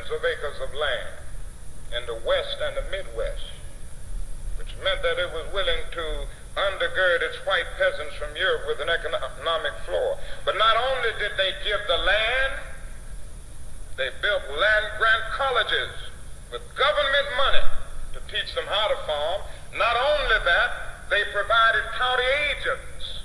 millions of acres of land in the West and the Midwest, which meant that it was willing to undergird its white peasants from Europe with an economic floor. But not only did they give the land, they built land-grant colleges with government money to teach them how to farm. Not only that, they provided county agents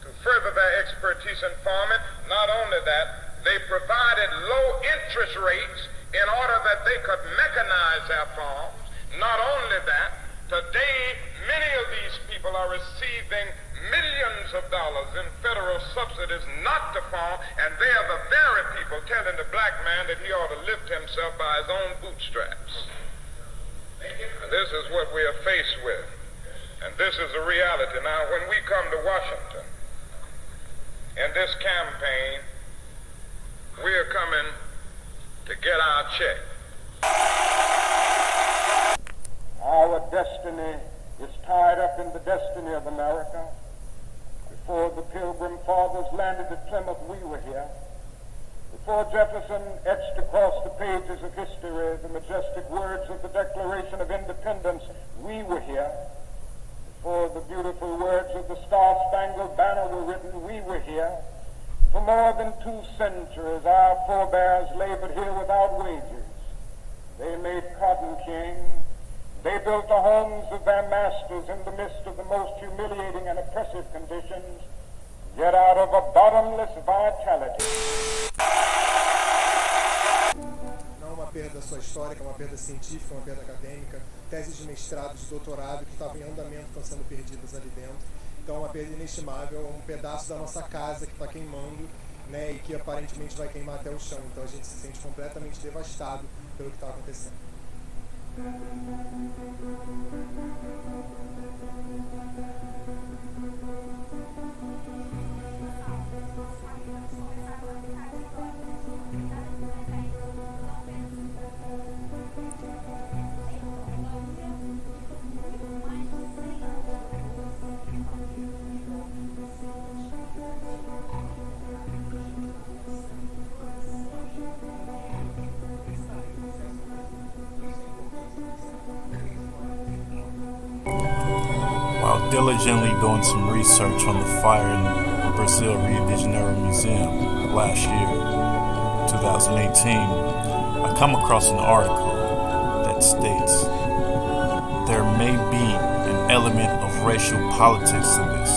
to further their expertise in farming. Not only that, they provided low interest rates in order that they could mechanize their farms. Not only that, today many of these people are receiving millions of dollars in federal subsidies not to farm, and they are the very people telling the black man that he ought to lift himself by his own bootstraps. And this is what we are faced with. And this is a reality. Now, when we come to Washington, in this campaign, we are coming to get our check. Our destiny is tied up in the destiny of America. Before the Pilgrim Fathers landed at Plymouth, we were here. Before Jefferson etched across the pages of history the majestic words of the Declaration of Independence, we were here. Before the beautiful words of the Star-Spangled Banner were written, we were here. For more than 2 centuries, our forebears labored here without wages. They made cotton king. They built the homes of their masters in the midst of the most humiliating and oppressive conditions, yet out of a bottomless vitality. Não é uma perda só histórica, é uma perda científica, uma perda acadêmica, teses de mestrado, de doutorado que estavam em andamento estão sendo perdidas ali dentro. Então é uma perda inestimável, é um pedaço da nossa casa que está queimando, né, e que aparentemente vai queimar até o chão. Então a gente se sente completamente devastado pelo que está acontecendo. While diligently doing some research on the fire in the Brazil Rio de Janeiro Museum last year, 2018, I come across an article that states there may be an element of racial politics in this.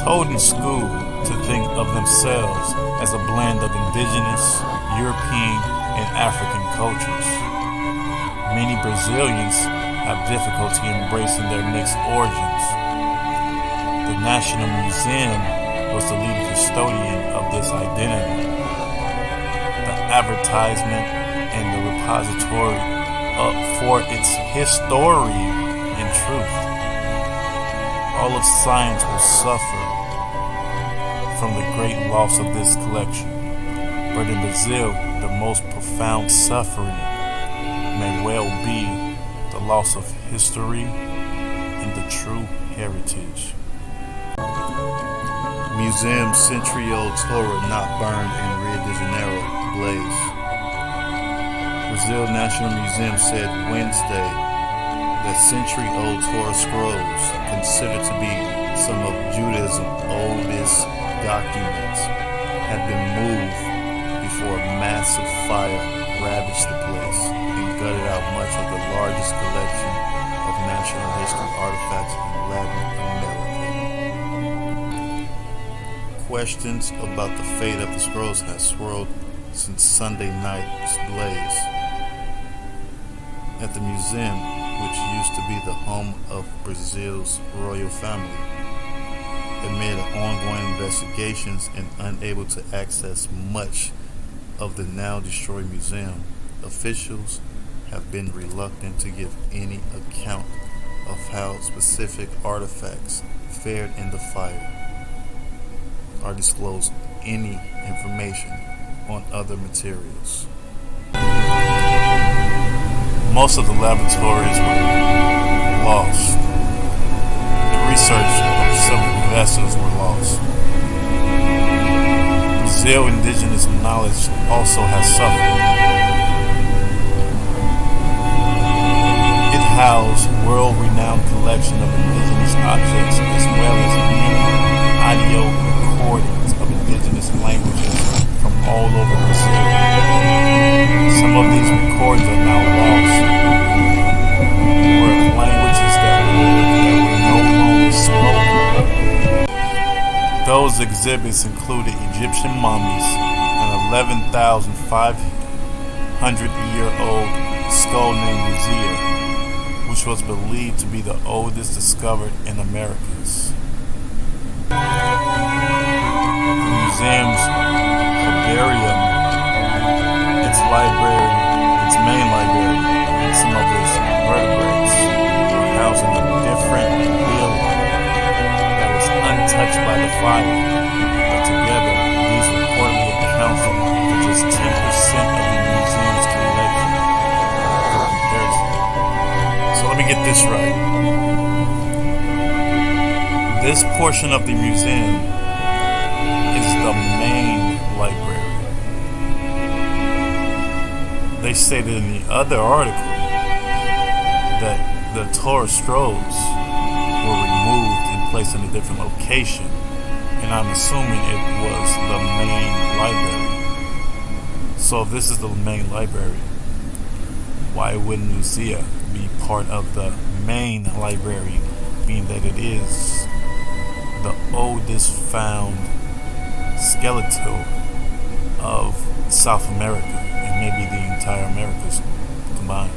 Told in school to think of themselves as a blend of indigenous, European, and African cultures. Many Brazilians have difficulty embracing their mixed origins. The National Museum was the leading custodian of this identity. The advertisement and the repository for its history and truth. All of science will suffer from the great loss of this collection. But in Brazil, the most profound suffering may well be the loss of history and the true heritage. Museum Century-Old Torah not burned in Rio de Janeiro blaze. Brazil National Museum said Wednesday that century-old Torah scrolls, considered to be some of Judaism's oldest documents, had been moved before a massive fire ravaged the place and gutted out much of the largest collection of national history artifacts in Latin America. Questions about the fate of the scrolls has swirled since Sunday night's blaze. At the museum, which used to be the home of Brazil's royal family, amid ongoing investigations and unable to access much of the now destroyed museum, officials have been reluctant to give any account of how specific artifacts fared in the fire or disclose any information on other materials. Most of the laboratories were lost. The research of several vessels were lost. Brazil indigenous knowledge also has suffered. It housed world-renowned collection of indigenous objects as well as many audio recordings of indigenous languages from all over Brazil. Some of these recordings are now lost, were languages that were no longer spoken. Those exhibits included Egyptian mummies, an 11,500-year-old skull named Ruzia, which was believed to be the oldest discovered in Americas. The museum's herbarium, its library, its main library, and some of its vertebrates were housed in a different building that was untouched by the fire, but together these reportedly account for just 10% of the museum's collection for comparison. So let me get this right. This portion of the museum is the main library. They stated in the other article that the Torah scrolls were removed and placed in a different location, and I'm assuming it was the main library. So if this is the main library, why wouldn't Lucia be part of the main library, being that it is the oldest found skeletal of South America and maybe the entire Americas combined?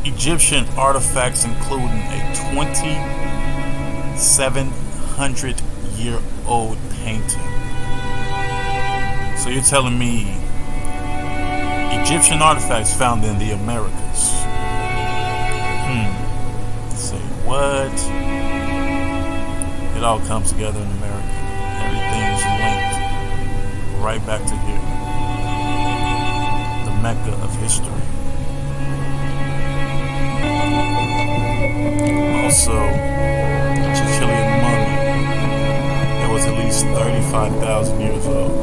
Egyptian artifacts including a 2,700-year-old painting. So you're telling me Egyptian artifacts found in the Americas? Say what? It all comes together in America. Everything's linked right back to here. The Mecca of history. Also, Chichilian mummy. It was at least 35,000 years old.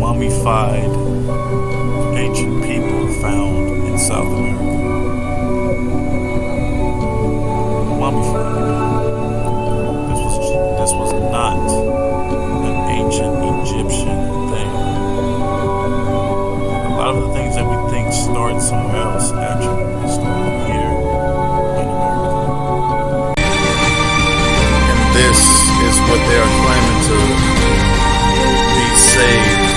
Mummified ancient people found in South America. Mummified. This was not an ancient Egyptian thing. A lot of the things that we think start somewhere else actually start here in America. And this is what they are claiming to be saved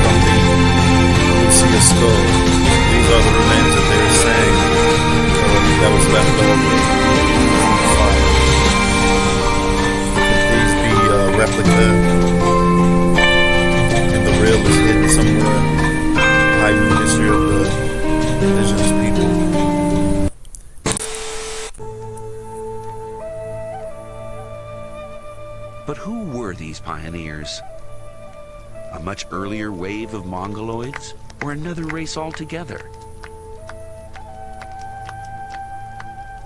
from the Lucia skull. These are the remains that they are saying that was left over from the fire. Could these be a replica and the real is hidden somewhere, hiding the history of the indigenous people? But who were these pioneers? A much earlier wave of Mongoloids, or another race altogether?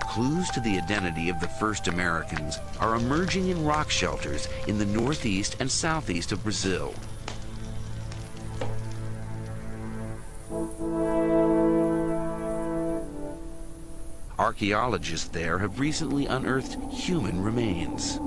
Clues to the identity of the first Americans are emerging in rock shelters in the northeast and southeast of Brazil. Archaeologists there have recently unearthed human remains.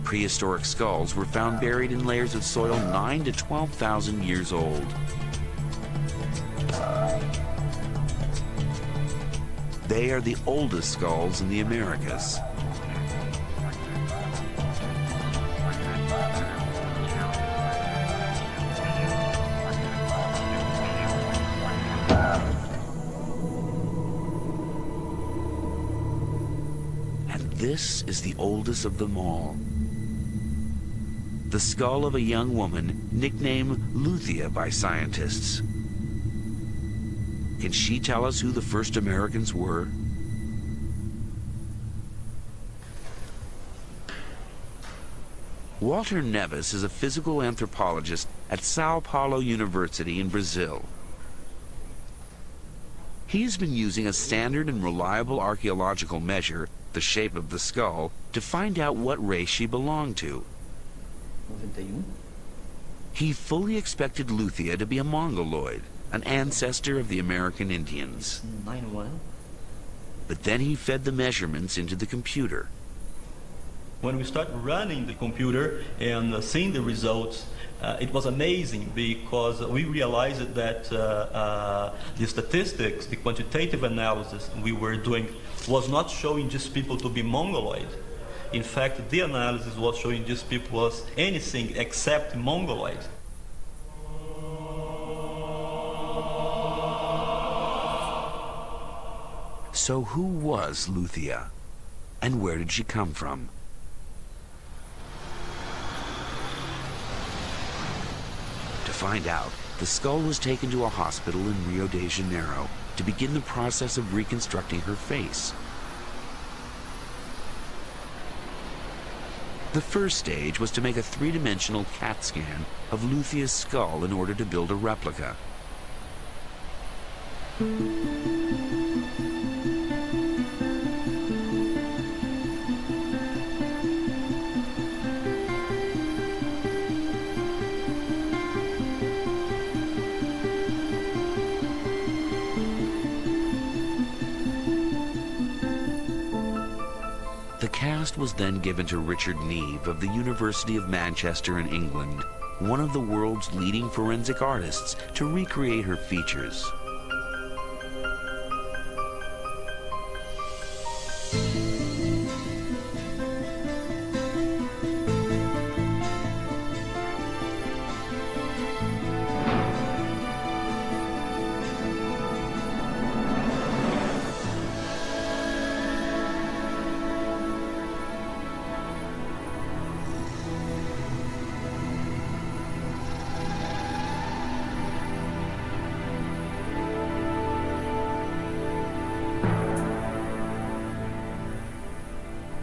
Prehistoric skulls were found buried in layers of soil 9 to 12,000 years old. They are the oldest skulls in the Americas. And this is the oldest of them all. The skull of a young woman nicknamed Luthia by scientists. Can she tell us who the first Americans were? Walter Neves is a physical anthropologist at Sao Paulo University in Brazil. He's been using a standard and reliable archaeological measure, the shape of the skull, to find out what race she belonged to. 91. He fully expected Luthia to be a Mongoloid, an ancestor of the American Indians. 91. But then he fed the measurements into the computer. When we start running the computer and seeing the results, it was amazing because we realized that the statistics, the quantitative analysis we were doing was not showing these people to be Mongoloid. In fact, the analysis was showing these people was anything except Mongoloid. So who was Luthia? And where did she come from? To find out, the skull was taken to a hospital in Rio de Janeiro to begin the process of reconstructing her face. The first stage was to make a three-dimensional CAT scan of Luthia's skull in order to build a replica. The cast was then given to Richard Neve of the University of Manchester in England, one of the world's leading forensic artists, to recreate her features.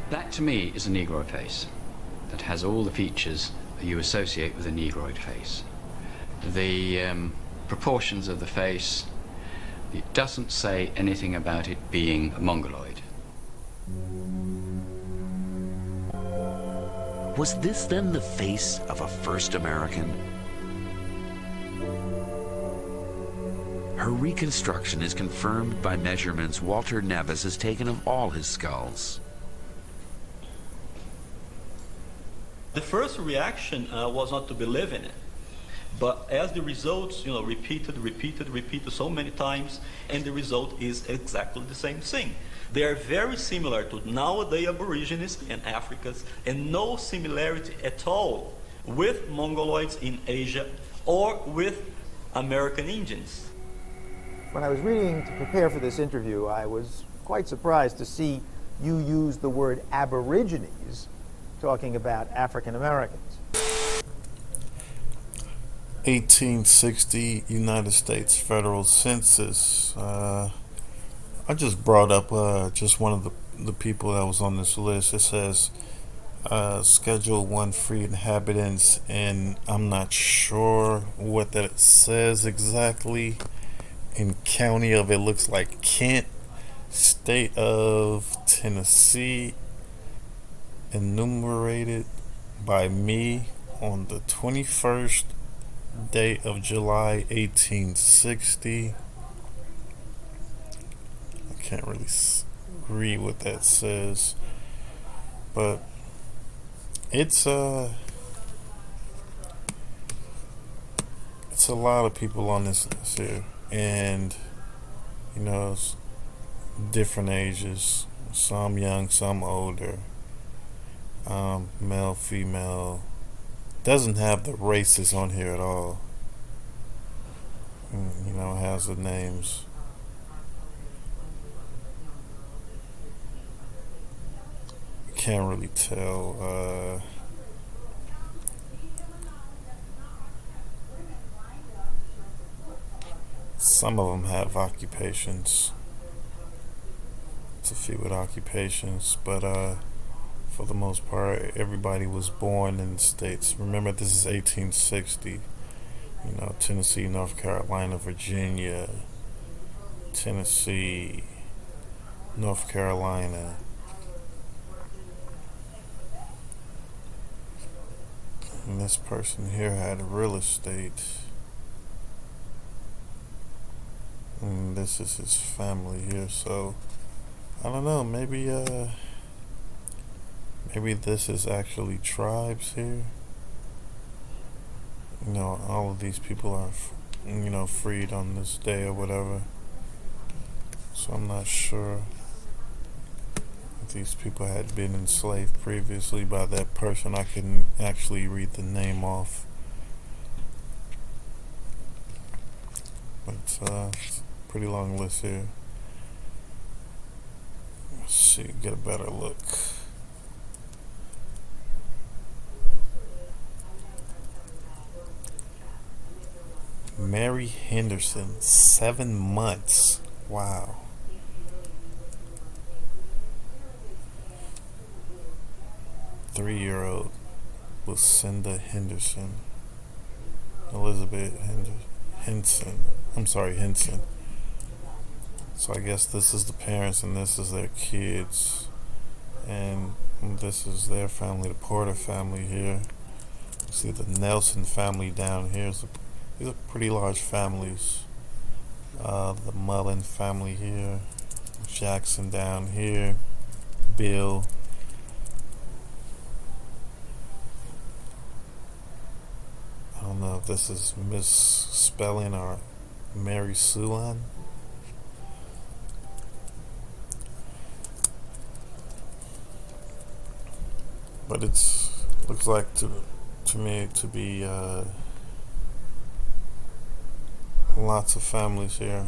That to me is a Negroid face that has all the features that you associate with a Negroid face. The proportions of the face, it doesn't say anything about it being Mongoloid. Was this then the face of a first American? Her reconstruction is confirmed by measurements Walter Neves has taken of all his skulls. The first reaction was not to believe in it. But as the results, repeated so many times, and the result is exactly the same thing. They are very similar to nowadays Aborigines and Africans, and no similarity at all with Mongoloids in Asia or with American Indians. When I was reading to prepare for this interview, I was quite surprised to see you use the word Aborigines talking about African Americans. 1860 United States Federal Census. I just brought up just one of the people that was on this list. It says Schedule 1 free inhabitants, and I'm not sure what that says exactly. In county of, it looks like Kent, state of Tennessee, enumerated by me on the 21st day of July 1860. I can't really read what that says, but it's a lot of people on this list here, and it's different ages, some young, some older, male, female. Doesn't have the races on here at all. It has the names. Can't really tell. Some of them have occupations. It's a few with occupations, but for the most part, everybody was born in the States. Remember, this is 1860. Tennessee, North Carolina, Virginia, Tennessee, North Carolina. And this person here had real estate. And this is his family here, so I don't know, maybe this is actually tribes here. All of these people are freed on this day or whatever. So I'm not sure if these people had been enslaved previously by that person. I couldn't actually read the name off. But it's a pretty long list here. Let's see, get a better look. Mary Henderson, 7 months. Wow. Three-year-old Lucinda Henderson. Elizabeth Henson. Henson. So I guess this is the parents and this is their kids. And this is their family, the Porter family here. See the Nelson family down here. These are pretty large families. The Mullen family here. Jackson down here. Bill. I don't know if this is misspelling or Mary Sulan. But looks like to me to be lots of families here.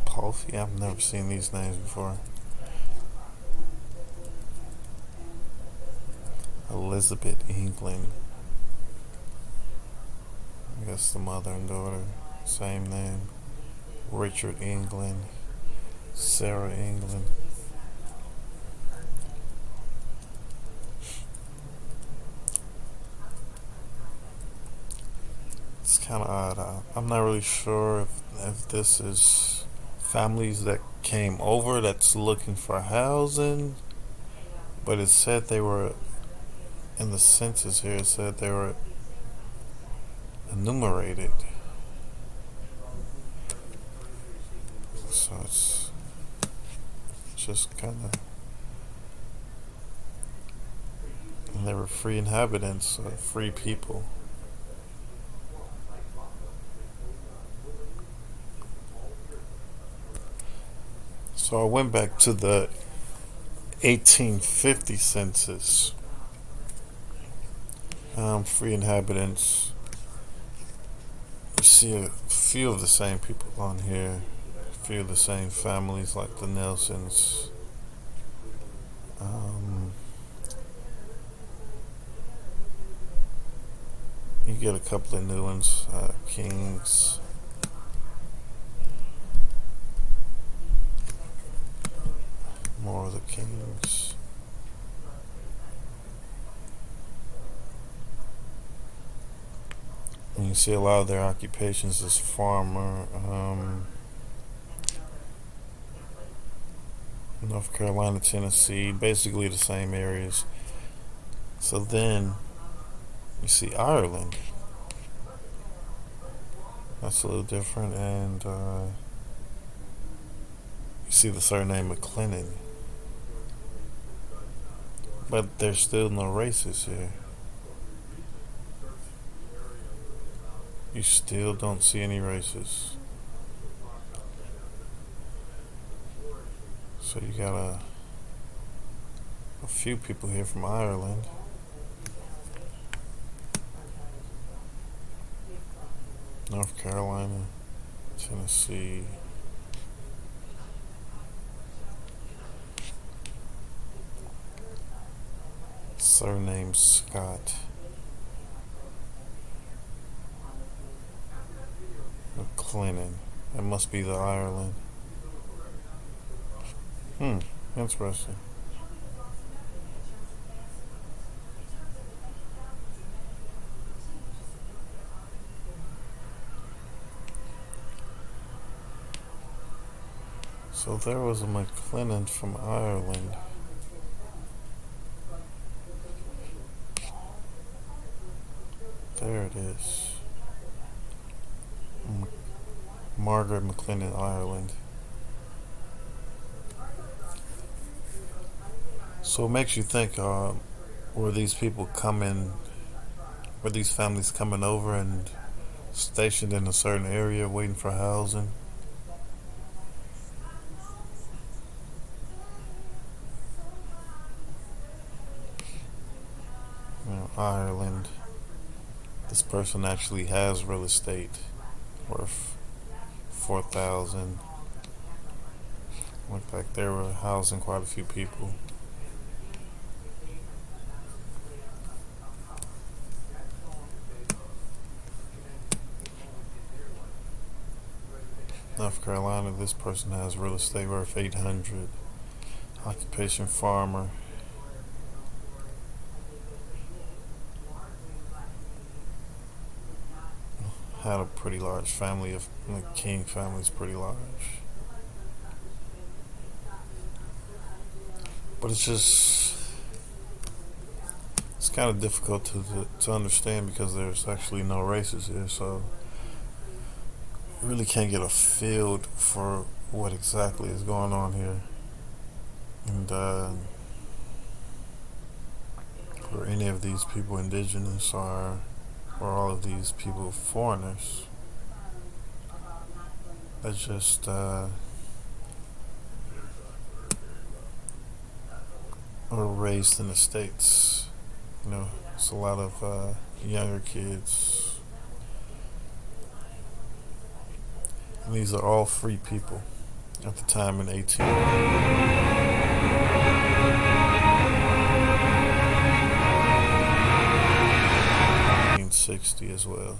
Palfy, I've never seen these names before. Elizabeth England. I guess the mother and daughter, same name. Richard England. Sarah England. It's kind of odd. I'm not really sure if this is families that came over that's looking for housing, but it said they were in the census here. It said they were enumerated, so it's just kind of, and they were free inhabitants, free people. So I went back to the 1850 census. Free inhabitants. You see a few of the same people on here. A few of the same families like the Nelsons. You get a couple of new ones. Kings. More of the Kings. And you see a lot of their occupations as farmer. North Carolina, Tennessee, basically the same areas. So then you see Ireland. That's a little different, and you see the surname McLennan. But there's still no races here. You still don't see any races. So you got a few people here from Ireland. North Carolina, Tennessee. Surname Scott. McLennan. That must be the Ireland. Interesting. So there was a McLennan from Ireland. There it is. Margaret McLennan, Ireland. So it makes you think, were these people coming, were these families coming over and stationed in a certain area waiting for housing? You know, Ireland. This person actually has real estate worth 4,000. Looked like they were housing quite a few people. North Carolina, this person has real estate worth 800. Occupation farmer. Had a pretty large family. Of the King family's pretty large. But it's kind of difficult to understand because there's actually no races here, so you really can't get a feel for what exactly is going on here. And were any of these people indigenous, or all of these people foreigners that just were raised in the States? You know, it's a lot of younger kids. And these are all free people at the time in 1860 as well.